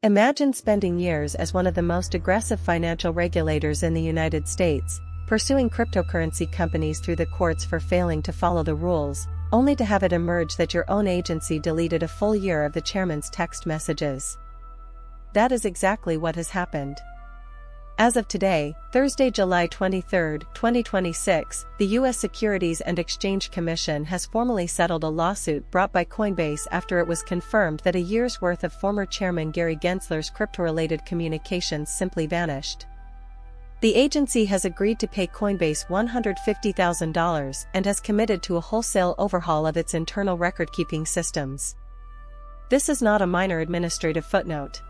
Imagine spending years as one of the most aggressive financial regulators in the United States, pursuing cryptocurrency companies through the courts for failing to follow the rules, only to have it emerge that your own agency deleted a full year of the chairman's text messages. That is exactly what has happened. As of today, Thursday, July 23, 2026, the U.S. Securities and Exchange Commission has formally settled a lawsuit brought by Coinbase after it was confirmed that a year's worth of former chairman Gary Gensler's crypto-related communications simply vanished. The agency has agreed to pay Coinbase $150,000 and has committed to a wholesale overhaul of its internal record-keeping systems. This is not a minor administrative footnote.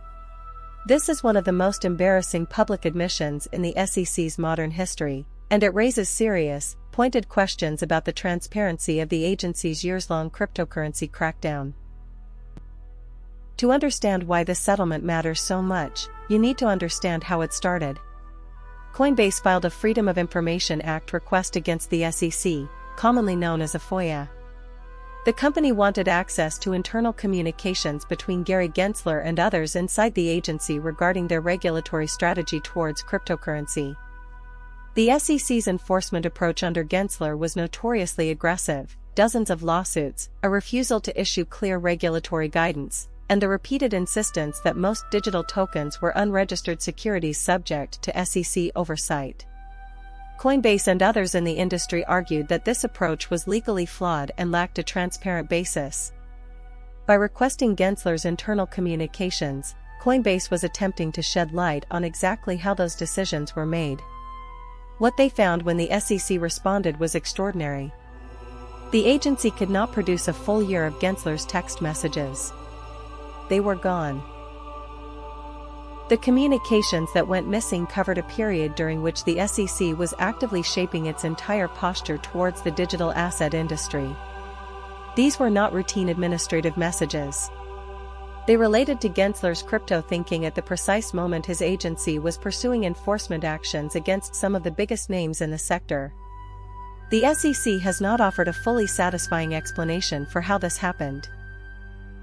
This is one of the most embarrassing public admissions in the SEC's modern history, and it raises serious, pointed questions about the transparency of the agency's years-long cryptocurrency crackdown. To understand why this settlement matters so much, you need to understand how it started. Coinbase filed a Freedom of Information Act request against the SEC, commonly known as a FOIA. The company wanted access to internal communications between Gary Gensler and others inside the agency regarding their regulatory strategy towards cryptocurrency. The SEC's enforcement approach under Gensler was notoriously aggressive: dozens of lawsuits, a refusal to issue clear regulatory guidance, and the repeated insistence that most digital tokens were unregistered securities subject to SEC oversight. Coinbase and others in the industry argued that this approach was legally flawed and lacked a transparent basis. By requesting Gensler's internal communications, Coinbase was attempting to shed light on exactly how those decisions were made. What they found when the SEC responded was extraordinary. The agency could not produce a full year of Gensler's text messages. They were gone. The communications that went missing covered a period during which the SEC was actively shaping its entire posture towards the digital asset industry. These were not routine administrative messages. They related to Gensler's crypto thinking at the precise moment his agency was pursuing enforcement actions against some of the biggest names in the sector. The SEC has not offered a fully satisfying explanation for how this happened.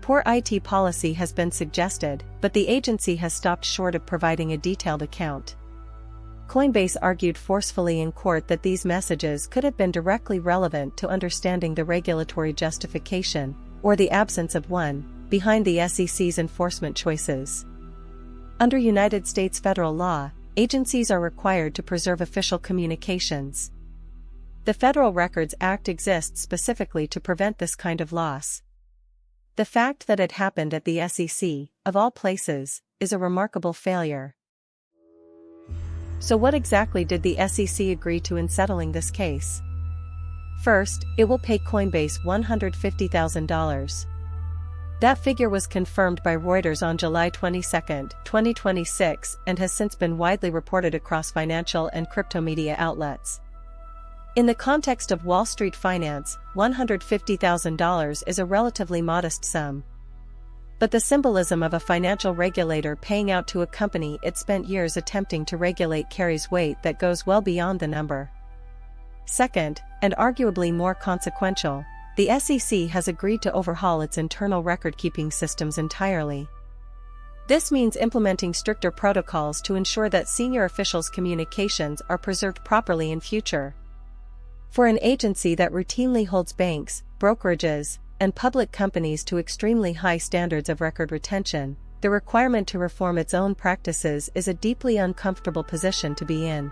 Poor IT policy has been suggested, but the agency has stopped short of providing a detailed account. Coinbase argued forcefully in court that these messages could have been directly relevant to understanding the regulatory justification, or the absence of one, behind the SEC's enforcement choices. Under United States federal law, agencies are required to preserve official communications. The Federal Records Act exists specifically to prevent this kind of loss. The fact that it happened at the SEC, of all places, is a remarkable failure. So what exactly did the SEC agree to in settling this case? First, it will pay Coinbase $150,000. That figure was confirmed by Reuters on July 22, 2026, and has since been widely reported across financial and crypto media outlets. In the context of Wall Street finance, $150,000 is a relatively modest sum. But the symbolism of a financial regulator paying out to a company it spent years attempting to regulate carries weight that goes well beyond the number. Second, and arguably more consequential, the SEC has agreed to overhaul its internal record-keeping systems entirely. This means implementing stricter protocols to ensure that senior officials' communications are preserved properly in future. For an agency that routinely holds banks, brokerages, and public companies to extremely high standards of record retention, the requirement to reform its own practices is a deeply uncomfortable position to be in.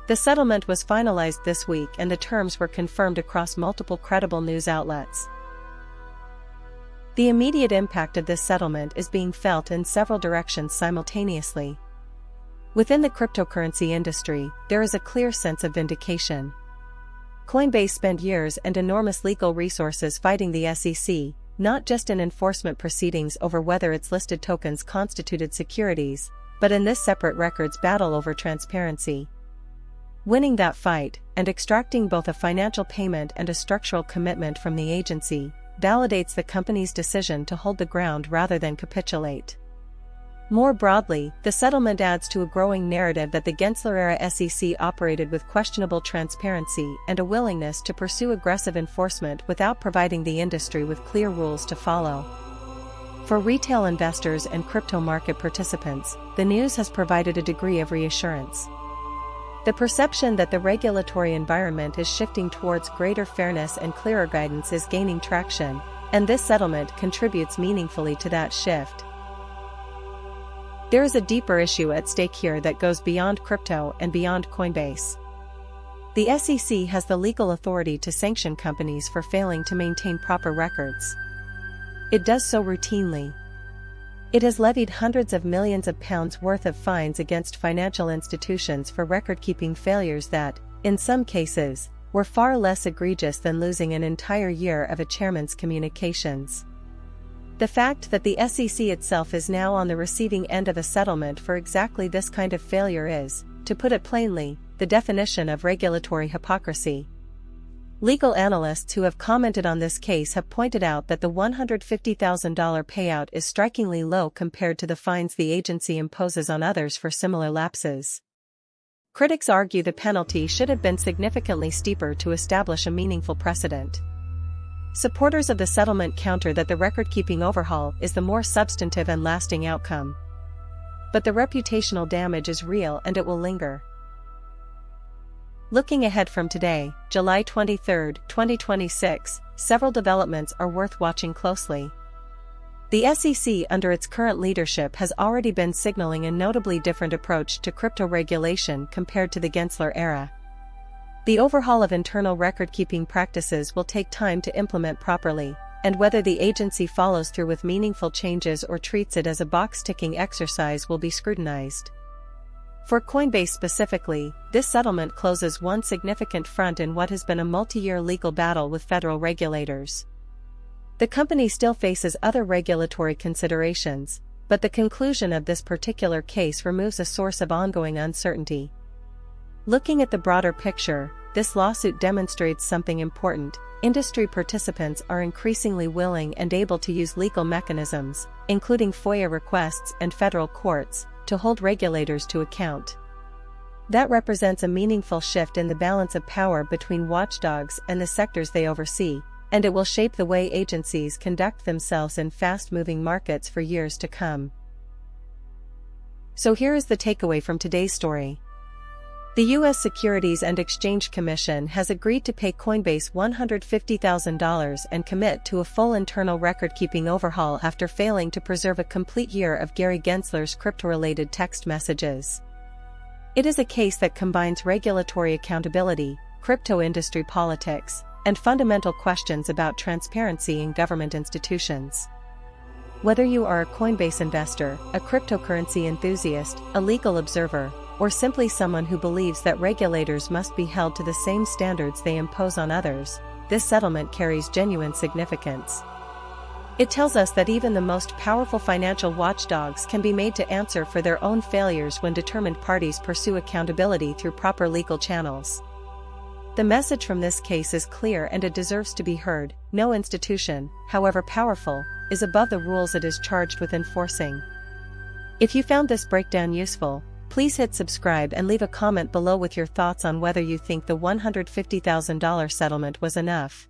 The settlement was finalized this week and the terms were confirmed across multiple credible news outlets. The immediate impact of this settlement is being felt in several directions simultaneously. Within the cryptocurrency industry, there is a clear sense of vindication. Coinbase spent years and enormous legal resources fighting the SEC, not just in enforcement proceedings over whether its listed tokens constituted securities, but in this separate records battle over transparency. Winning that fight, and extracting both a financial payment and a structural commitment from the agency, validates the company's decision to hold the ground rather than capitulate. More broadly, the settlement adds to a growing narrative that the Gensler-era SEC operated with questionable transparency and a willingness to pursue aggressive enforcement without providing the industry with clear rules to follow. For retail investors and crypto market participants, the news has provided a degree of reassurance. The perception that the regulatory environment is shifting towards greater fairness and clearer guidance is gaining traction, and this settlement contributes meaningfully to that shift. There is a deeper issue at stake here that goes beyond crypto and beyond Coinbase. The SEC has the legal authority to sanction companies for failing to maintain proper records. It does so routinely. It has levied hundreds of millions of pounds worth of fines against financial institutions for record-keeping failures that, in some cases, were far less egregious than losing an entire year of a chairman's communications. The fact that the SEC itself is now on the receiving end of a settlement for exactly this kind of failure is, to put it plainly, the definition of regulatory hypocrisy. Legal analysts who have commented on this case have pointed out that the $150,000 payout is strikingly low compared to the fines the agency imposes on others for similar lapses. Critics argue the penalty should have been significantly steeper to establish a meaningful precedent. Supporters of the settlement counter that the record-keeping overhaul is the more substantive and lasting outcome. But the reputational damage is real and it will linger. Looking ahead from today, July 23, 2026, several developments are worth watching closely. The SEC under its current leadership has already been signaling a notably different approach to crypto regulation compared to the Gensler era. The overhaul of internal record-keeping practices will take time to implement properly, and whether the agency follows through with meaningful changes or treats it as a box-ticking exercise will be scrutinized. For Coinbase specifically, this settlement closes one significant front in what has been a multi-year legal battle with federal regulators. The company still faces other regulatory considerations, but the conclusion of this particular case removes a source of ongoing uncertainty. Looking at the broader picture, this lawsuit demonstrates something important. Industry participants are increasingly willing and able to use legal mechanisms, including FOIA requests and federal courts, to hold regulators to account. That represents a meaningful shift in the balance of power between watchdogs and the sectors they oversee, and it will shape the way agencies conduct themselves in fast-moving markets for years to come. So here is the takeaway from today's story. The U.S. Securities and Exchange Commission has agreed to pay Coinbase $150,000 and commit to a full internal record-keeping overhaul after failing to preserve a complete year of Gary Gensler's crypto-related text messages. It is a case that combines regulatory accountability, crypto industry politics, and fundamental questions about transparency in government institutions. Whether you are a Coinbase investor, a cryptocurrency enthusiast, a legal observer, or simply someone who believes that regulators must be held to the same standards they impose on others, this settlement carries genuine significance. It tells us that even the most powerful financial watchdogs can be made to answer for their own failures when determined parties pursue accountability through proper legal channels. The message from this case is clear and it deserves to be heard. No institution, however powerful, is above the rules it is charged with enforcing. If you found this breakdown useful, please hit subscribe and leave a comment below with your thoughts on whether you think the $150,000 settlement was enough.